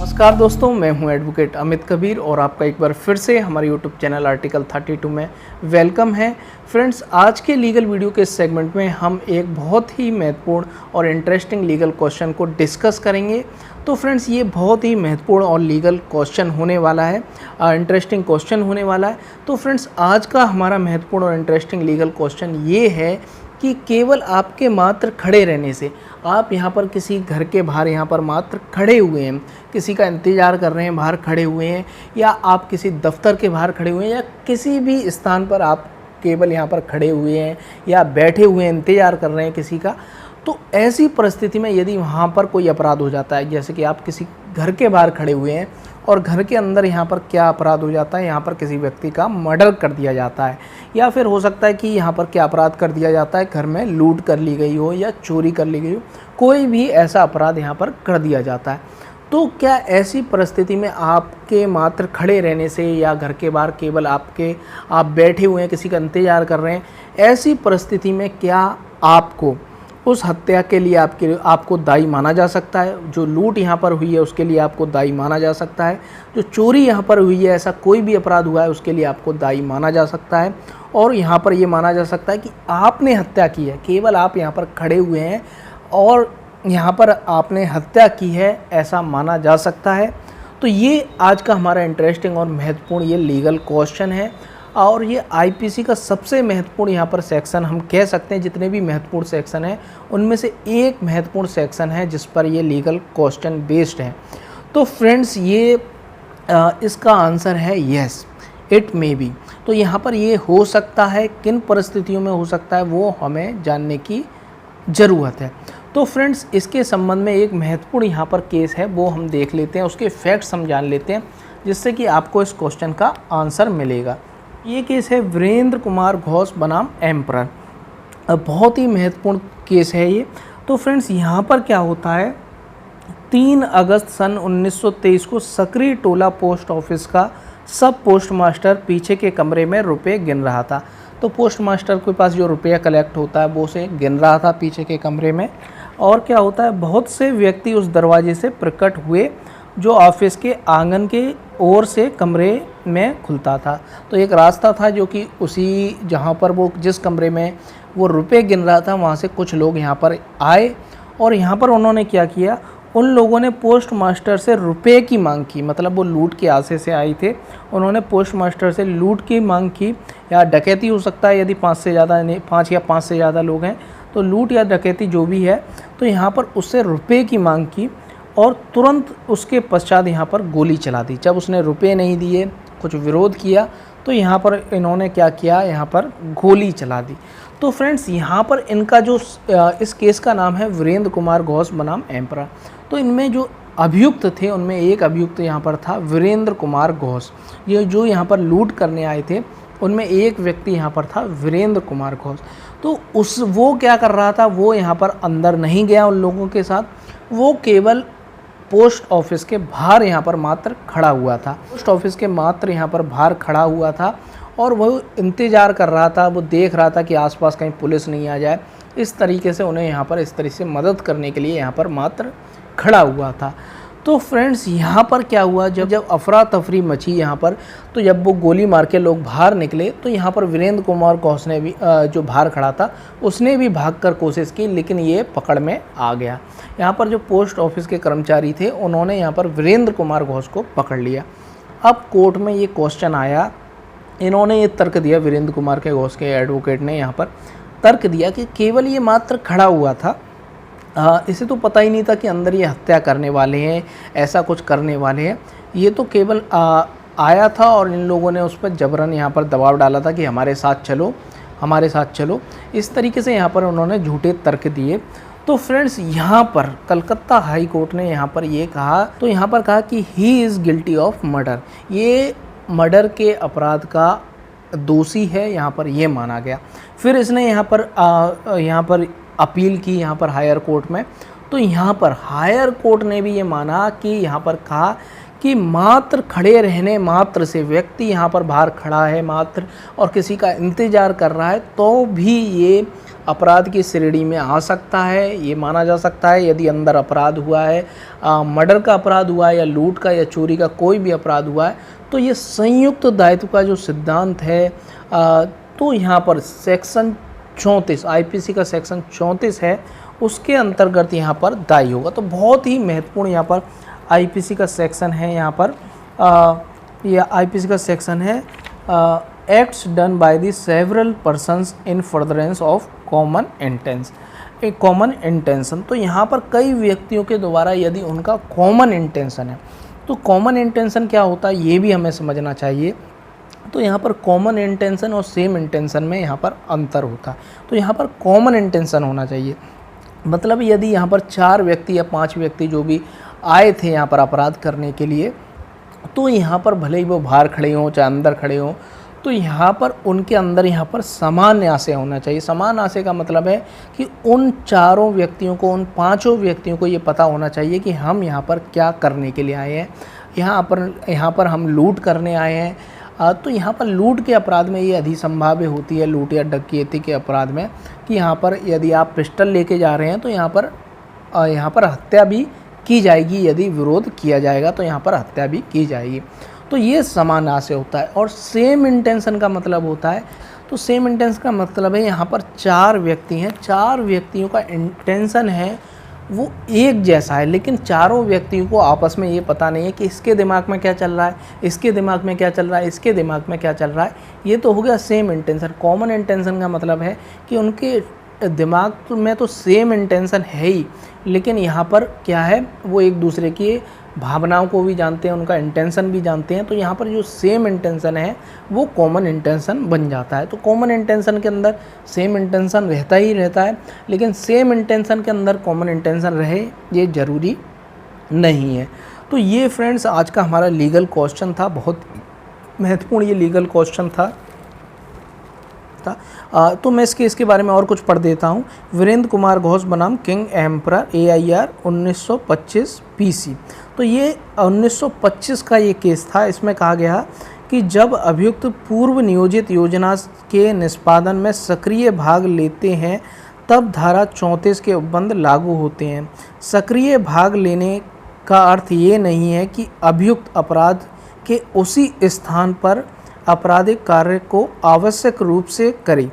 नमस्कार दोस्तों, मैं हूं एडवोकेट अमित कबीर और आपका एक बार फिर से हमारे यूट्यूब चैनल आर्टिकल 32 में वेलकम है। फ्रेंड्स, आज के लीगल वीडियो के सेगमेंट में हम एक बहुत ही महत्वपूर्ण और इंटरेस्टिंग लीगल क्वेश्चन को डिस्कस करेंगे। तो फ्रेंड्स, ये बहुत ही महत्वपूर्ण और लीगल क्वेश्चन होने वाला है, इंटरेस्टिंग क्वेश्चन होने वाला है। तो फ्रेंड्स, आज का हमारा महत्वपूर्ण और इंटरेस्टिंग लीगल क्वेश्चन ये है कि केवल आपके मात्र खड़े रहने से, आप यहाँ पर किसी घर के बाहर यहाँ पर मात्र खड़े हुए हैं, किसी का इंतज़ार कर रहे हैं, बाहर खड़े हुए हैं, या आप किसी दफ्तर के बाहर खड़े हुए हैं, या किसी भी स्थान पर आप केवल यहाँ पर खड़े हुए हैं या बैठे हुए हैं, इंतज़ार कर रहे हैं किसी का, तो ऐसी परिस्थिति में यदि वहाँ पर कोई अपराध हो जाता है, जैसे कि आप किसी घर के बाहर खड़े हुए हैं और घर के अंदर यहाँ पर क्या अपराध हो जाता है, यहाँ पर किसी व्यक्ति का मर्डर कर दिया जाता है, या फिर हो सकता है कि यहाँ पर क्या अपराध कर दिया जाता है, घर में लूट कर ली गई हो या चोरी कर ली गई हो, कोई भी ऐसा अपराध यहाँ पर कर दिया जाता है। तो क्या ऐसी परिस्थिति में आपके मात्र खड़े रहने से या घर के बाहर केवल आप बैठे हुए हैं, किसी का इंतज़ार कर रहे हैं, ऐसी परिस्थिति में क्या आपको उस हत्या के लिए आपको दायी माना जा सकता है? जो लूट यहाँ पर हुई है उसके लिए आपको दायी माना जा सकता है, जो चोरी यहाँ पर हुई है, ऐसा कोई भी अपराध हुआ है उसके लिए आपको दायी माना जा सकता है, और यहाँ पर ये माना जा सकता है कि आपने हत्या की है, केवल आप यहाँ पर खड़े हुए हैं और यहाँ पर आपने हत्या की है, ऐसा माना जा सकता है। तो ये आज का हमारा इंटरेस्टिंग और महत्वपूर्ण ये लीगल क्वेश्चन है, और ये आईपीसी का सबसे महत्वपूर्ण यहाँ पर सेक्शन हम कह सकते हैं। जितने भी महत्वपूर्ण सेक्शन हैं उनमें से एक महत्वपूर्ण सेक्शन है जिस पर ये लीगल क्वेश्चन बेस्ड है। तो फ्रेंड्स, ये इसका आंसर है यस, इट मे बी। तो यहाँ पर ये हो सकता है, किन परिस्थितियों में हो सकता है वो हमें जानने की ज़रूरत है। तो फ्रेंड्स, इसके संबंध में एक महत्वपूर्ण यहाँ पर केस है, वो हम देख लेते हैं, उसके फैक्ट्स हम जान लेते हैं, जिससे कि आपको इस क्वेश्चन का आंसर मिलेगा। ये केस है वीरेंद्र कुमार घोष बनाम एम्परर। बहुत ही महत्वपूर्ण केस है ये। तो फ्रेंड्स, यहाँ पर क्या होता है, 3 अगस्त सन 1923 को सकरी टोला पोस्ट ऑफिस का सब पोस्ट मास्टर पीछे के कमरे में रुपए गिन रहा था। तो पोस्ट मास्टर के पास जो रुपया कलेक्ट होता है वो उसे गिन रहा था पीछे के कमरे में। और क्या होता है, बहुत से व्यक्ति उस दरवाजे से प्रकट हुए जो ऑफिस के आंगन के ओर से कमरे में खुलता था। तो एक रास्ता था जो कि उसी जहाँ पर वो जिस कमरे में वो रुपए गिन रहा था वहाँ से कुछ लोग यहाँ पर आए, और यहाँ पर उन्होंने क्या किया, उन लोगों ने पोस्ट मास्टर से रुपए की मांग की। मतलब वो लूट के आशे से आए थे, उन्होंने पोस्ट मास्टर से लूट की मांग की, या डकैती हो सकता है यदि 5 या 5 से ज़्यादा लोग हैं, तो लूट या डकैती जो भी है। तो यहाँ पर उससे रुपए की मांग की और तुरंत उसके पश्चात यहाँ पर गोली चला दी। जब उसने रुपए नहीं दिए, कुछ विरोध किया, तो यहाँ पर इन्होंने क्या किया, यहाँ पर गोली चला दी। तो फ्रेंड्स, यहाँ पर इनका जो इस केस का नाम है वीरेंद्र कुमार घोष बनाम एम्परर। तो इनमें जो अभियुक्त थे उनमें एक अभियुक्त यहाँ पर था वीरेंद्र कुमार घोष। ये जो यहाँ पर लूट करने आए थे उनमें एक व्यक्ति यहाँ पर था वीरेंद्र कुमार घोष। तो वो क्या कर रहा था, वो यहाँ पर अंदर नहीं गया उन लोगों के साथ, वो केवल पोस्ट ऑफिस के बाहर यहाँ पर मात्र खड़ा हुआ था। पोस्ट ऑफिस के मात्र यहाँ पर बाहर खड़ा हुआ था और वो इंतज़ार कर रहा था, वो देख रहा था कि आसपास कहीं पुलिस नहीं आ जाए। इस तरीके से उन्हें यहाँ पर इस तरह से मदद करने के लिए यहाँ पर मात्र खड़ा हुआ था। तो फ्रेंड्स, यहाँ पर क्या हुआ, जब अफरा तफरी मची यहाँ पर, तो जब वो गोली मार के लोग बाहर निकले, तो यहाँ पर वीरेंद्र कुमार घोष ने भी जो बाहर खड़ा था उसने भी भागकर कोशिश की, लेकिन ये पकड़ में आ गया। यहाँ पर जो पोस्ट ऑफिस के कर्मचारी थे उन्होंने यहाँ पर वीरेंद्र कुमार घोष को पकड़ लिया। अब कोर्ट में ये क्वेश्चन आया, इन्होंने ये तर्क दिया, वीरेंद्र कुमार के घोष के एडवोकेट ने यहाँ पर तर्क दिया कि केवल ये मात्र खड़ा हुआ था, इसे तो पता ही नहीं था कि अंदर ये हत्या करने वाले हैं, ऐसा कुछ करने वाले हैं। ये तो केवल आया था और इन लोगों ने उस पर जबरन यहाँ पर दबाव डाला था कि हमारे साथ चलो, हमारे साथ चलो। इस तरीके से यहाँ पर उन्होंने झूठे तर्क दिए। तो फ्रेंड्स, यहाँ पर कलकत्ता हाई कोर्ट ने यहाँ पर ये कहा, तो यहाँ पर कहा कि he is guilty of murder, ये मर्डर के अपराध का दोषी है, यहाँ पर ये माना गया। फिर इसने यहाँ पर अपील की यहाँ पर हायर कोर्ट में। तो यहाँ पर हायर कोर्ट ने भी ये माना कि यहाँ पर कहा कि मात्र खड़े रहने मात्र से, व्यक्ति यहाँ पर बाहर खड़ा है मात्र और किसी का इंतज़ार कर रहा है, तो भी ये अपराध की श्रेणी में आ सकता है। ये माना जा सकता है यदि अंदर अपराध हुआ है, मर्डर का अपराध हुआ है या लूट का या चोरी का कोई भी अपराध हुआ है, तो ये संयुक्त दायित्व का जो सिद्धांत है, तो यहाँ पर सेक्शन 34 आईपीसी का सेक्शन 34 है, उसके अंतर्गत यहाँ पर दायी होगा। तो बहुत ही महत्वपूर्ण यहाँ पर आईपीसी का सेक्शन है। यहाँ पर यह आईपीसी का सेक्शन है, acts done by the several persons in furtherance of common intention, एक कॉमन इंटेंशन। तो यहाँ पर कई व्यक्तियों के द्वारा यदि उनका कॉमन इंटेंशन है, तो कॉमन इंटेंशन क्या होता है ये भी हमें समझना चाहिए। तो यहाँ पर कॉमन इंटेंशन और सेम इंटेंशन में यहाँ पर अंतर होता है। तो यहाँ पर कॉमन इंटेंशन होना चाहिए, मतलब यदि यहाँ पर 4 व्यक्ति या 5 व्यक्ति जो भी आए थे यहाँ पर अपराध करने के लिए, तो यहाँ पर भले ही वो बाहर खड़े हों चाहे अंदर खड़े हों, तो यहाँ पर उनके अंदर यहाँ पर समान आशय होना चाहिए। समान आशय का मतलब है कि उन 4 व्यक्तियों को, उन 5 व्यक्तियों को ये पता होना चाहिए कि हम यहाँ पर क्या करने के लिए आए हैं। यहाँ पर हम लूट करने आए हैं। तो यहाँ पर लूट के अपराध में ये अधिसंभाव्य होती है, लूट या डकैती के अपराध में, कि यहाँ पर यदि आप पिस्टल लेके जा रहे हैं तो यहाँ पर हत्या भी की जाएगी। यदि विरोध किया जाएगा तो यहाँ पर हत्या भी की जाएगी। तो ये समान आशय होता है। और सेम इंटेंशन का मतलब होता है, तो सेम इंटेंशन का मतलब है यहाँ पर 4 व्यक्ति हैं, 4 व्यक्तियों का इंटेंशन है वो एक जैसा है, लेकिन चारों व्यक्तियों को आपस में ये पता नहीं है कि इसके दिमाग में क्या चल रहा है, इसके दिमाग में क्या चल रहा है, इसके दिमाग में क्या चल रहा है। ये तो हो गया सेम इंटेंशन। कॉमन इंटेंशन का मतलब है कि उनके दिमाग में तो सेम इंटेंशन है ही, लेकिन यहाँ पर क्या है, वो एक दूसरे की भावनाओं को भी जानते हैं, उनका इंटेंशन भी जानते हैं। तो यहाँ पर जो सेम इंटेंशन है वो कॉमन इंटेंशन बन जाता है। तो कॉमन इंटेंशन के अंदर सेम इंटेंशन रहता ही रहता है, लेकिन सेम इंटेंशन के अंदर कॉमन इंटेंशन रहे ये ज़रूरी नहीं है। तो ये फ्रेंड्स आज का हमारा लीगल क्वेश्चन था, बहुत महत्वपूर्ण ये लीगल क्वेश्चन था। तो मैं इसके बारे में और कुछ पढ़ देता हूँ। वीरेंद्र कुमार घोष बनाम किंग एम्परर AIR 1925 PC। तो ये 1925 का ये केस था। इसमें कहा गया कि जब अभियुक्त पूर्व नियोजित योजना के निष्पादन में सक्रिय भाग लेते हैं तब धारा 34 के उपबंध लागू होते हैं। सक्रिय भाग लेने का अर्थ ये नहीं है कि अभियुक्त अपराध के उसी स्थान पर आपराधिक कार्य को आवश्यक रूप से करें।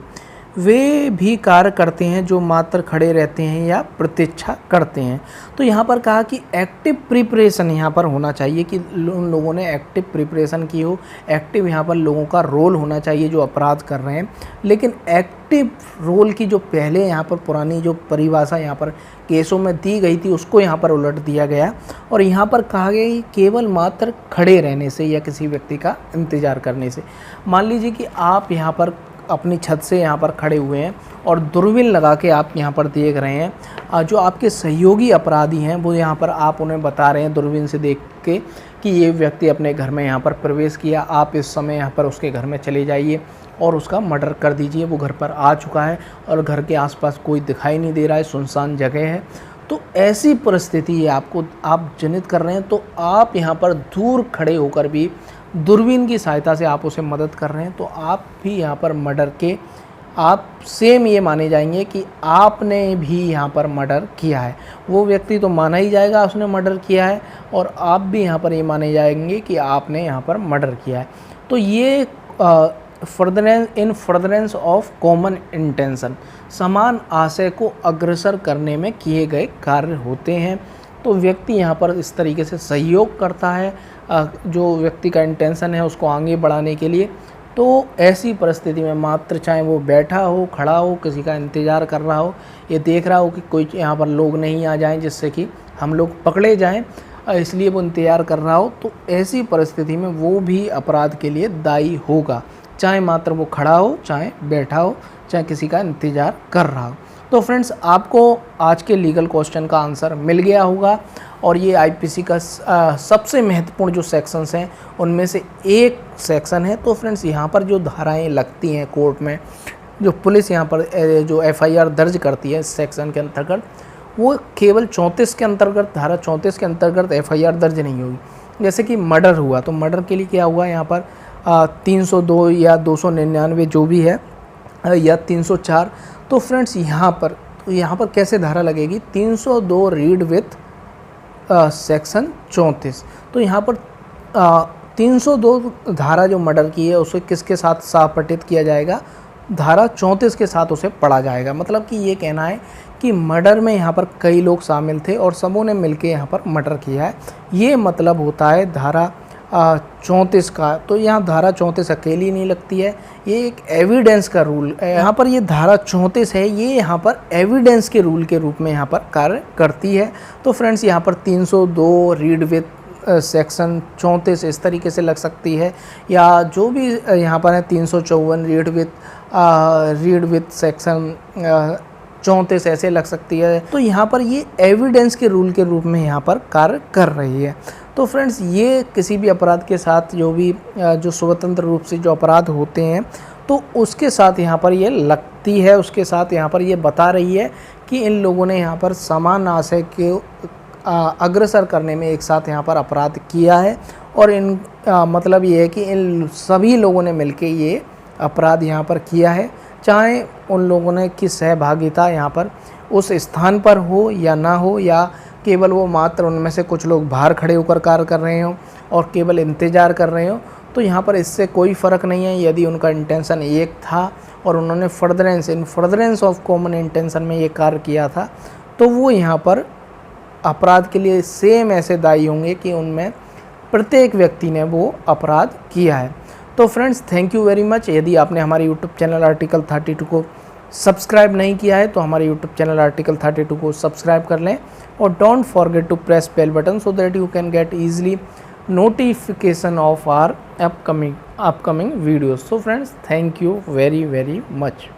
वे भी कार्य करते हैं जो मात्र खड़े रहते हैं या प्रतीक्षा करते हैं। तो यहाँ पर कहा कि एक्टिव प्रिपरेशन यहाँ पर होना चाहिए, कि उन लोगों ने एक्टिव प्रिपरेशन की हो। एक्टिव यहाँ पर लोगों का रोल होना चाहिए जो अपराध कर रहे हैं। लेकिन एक्टिव रोल की जो पहले यहाँ पर पुरानी जो परिभाषा यहाँ पर केसों में दी गई थी उसको यहाँ पर उलट दिया गया और यहाँ पर कहा गया कि केवल मात्र खड़े रहने से या किसी व्यक्ति का इंतज़ार करने से। मान लीजिए कि आप यहाँ पर अपनी छत से यहाँ पर खड़े हुए हैं और दूरबीन लगा के आप यहाँ पर देख रहे हैं, जो आपके सहयोगी अपराधी हैं वो यहाँ पर आप उन्हें बता रहे हैं दूरबीन से देख के कि ये व्यक्ति अपने घर में यहाँ पर प्रवेश किया, आप इस समय यहाँ पर उसके घर में चले जाइए और उसका मर्डर कर दीजिए। वो घर पर आ चुका है और घर के आसपास कोई दिखाई नहीं दे रहा है, सुनसान जगह है। तो ऐसी परिस्थिति आप जनित कर रहे हैं, तो आप यहाँ पर दूर खड़े होकर भी दूरबीन की सहायता से आप उसे मदद कर रहे हैं, तो आप भी यहाँ पर मर्डर के आप सेम ये माने जाएंगे कि आपने भी यहाँ पर मर्डर किया है। वो व्यक्ति तो माना ही जाएगा उसने मर्डर किया है और आप भी यहाँ पर ये माने जाएंगे कि आपने यहाँ पर मर्डर किया है। तो ये फर्दरेंस ऑफ कॉमन इंटेंशन, समान आशय को अग्रसर करने में किए गए कार्य होते हैं। तो व्यक्ति यहाँ पर इस तरीके से सहयोग करता है जो व्यक्ति का इंटेंशन है उसको आगे बढ़ाने के लिए। तो ऐसी परिस्थिति में मात्र चाहे वो बैठा हो, खड़ा हो, किसी का इंतज़ार कर रहा हो, ये देख रहा हो कि कोई यहाँ पर लोग नहीं आ जाएं जिससे कि हम लोग पकड़े जाएं, इसलिए वो इंतज़ार कर रहा हो, तो ऐसी परिस्थिति में वो भी अपराध के लिए दायी होगा, चाहे मात्र वो खड़ा हो, चाहे बैठा हो, चाहे किसी का इंतज़ार कर रहा हो। तो फ्रेंड्स आपको आज के लीगल क्वेश्चन का आंसर मिल गया होगा और ये आईपीसी का सबसे महत्वपूर्ण जो सेक्शंस हैं उनमें से एक सेक्शन है। तो फ्रेंड्स यहाँ पर जो धाराएं लगती हैं कोर्ट में, जो पुलिस यहाँ पर जो एफआईआर दर्ज करती है इस सेक्शन के अंतर्गत, वो केवल 34 के अंतर्गत, धारा 34 के अंतर्गत एफआईआर दर्ज नहीं होगी। जैसे कि मर्डर हुआ, तो मर्डर के लिए क्या हुआ यहाँ पर 302 या 299 जो भी है या 304। तो फ्रेंड्स यहाँ पर कैसे धारा लगेगी, 302 रीड विथ सेक्शन 34। तो यहाँ पर 302 धारा जो मर्डर की है उसे किसके साथ सहपठित किया जाएगा, धारा 34 के साथ उसे पढ़ा जाएगा। मतलब कि ये कहना है कि मर्डर में यहाँ पर कई लोग शामिल थे और सबों ने मिलकर यहाँ पर मर्डर किया है, ये मतलब होता है धारा 34 का। तो यहाँ धारा 34 अकेली नहीं लगती है, ये एक एविडेंस का रूल है। यहाँ पर ये धारा 34 है, ये यहाँ पर एविडेंस के रूल के रूप में यहाँ पर कार्य करती है। तो फ्रेंड्स यहाँ पर 302 रीड विथ सेक्शन 34 इस तरीके से लग सकती है, या जो भी यहाँ पर है 354 रीड विथ सेक्शन 34 ऐसे लग सकती है। तो यहाँ पर ये एविडेंस के रूल के रूप में यहाँ पर कार्य कर रही है। तो फ्रेंड्स ये किसी भी अपराध के साथ जो स्वतंत्र रूप से जो अपराध होते हैं तो उसके साथ यहाँ पर ये लगती है, उसके साथ यहाँ पर ये बता रही है कि इन लोगों ने यहाँ पर समान आशय के अग्रसर करने में एक साथ यहाँ पर अपराध किया है। और मतलब ये है कि इन सभी लोगों ने मिलकर ये अपराध यहाँ पर किया है, चाहे उन लोगों ने की सहभागिता यहाँ पर उस स्थान पर हो या ना हो, या केवल वो मात्र उनमें से कुछ लोग बाहर खड़े होकर कार्य कर रहे हों और केवल इंतज़ार कर रहे हों। तो यहाँ पर इससे कोई फ़र्क नहीं है। यदि उनका इंटेंशन एक था और उन्होंने फर्दरेंस ऑफ कॉमन इंटेंशन में ये कार्य किया था, तो वो यहाँ पर अपराध के लिए सेम ऐसे दायी होंगे कि उनमें प्रत्येक व्यक्ति ने वो अपराध किया है। तो friends thank you very much. यदि आपने हमारे यूट्यूब चैनल आर्टिकल 32 को सब्सक्राइब नहीं किया है तो हमारे यूट्यूब चैनल आर्टिकल 32 को सब्सक्राइब कर लें और don't forget to press bell button so that you can get easily notification of our upcoming videos. So friends, thank you very much.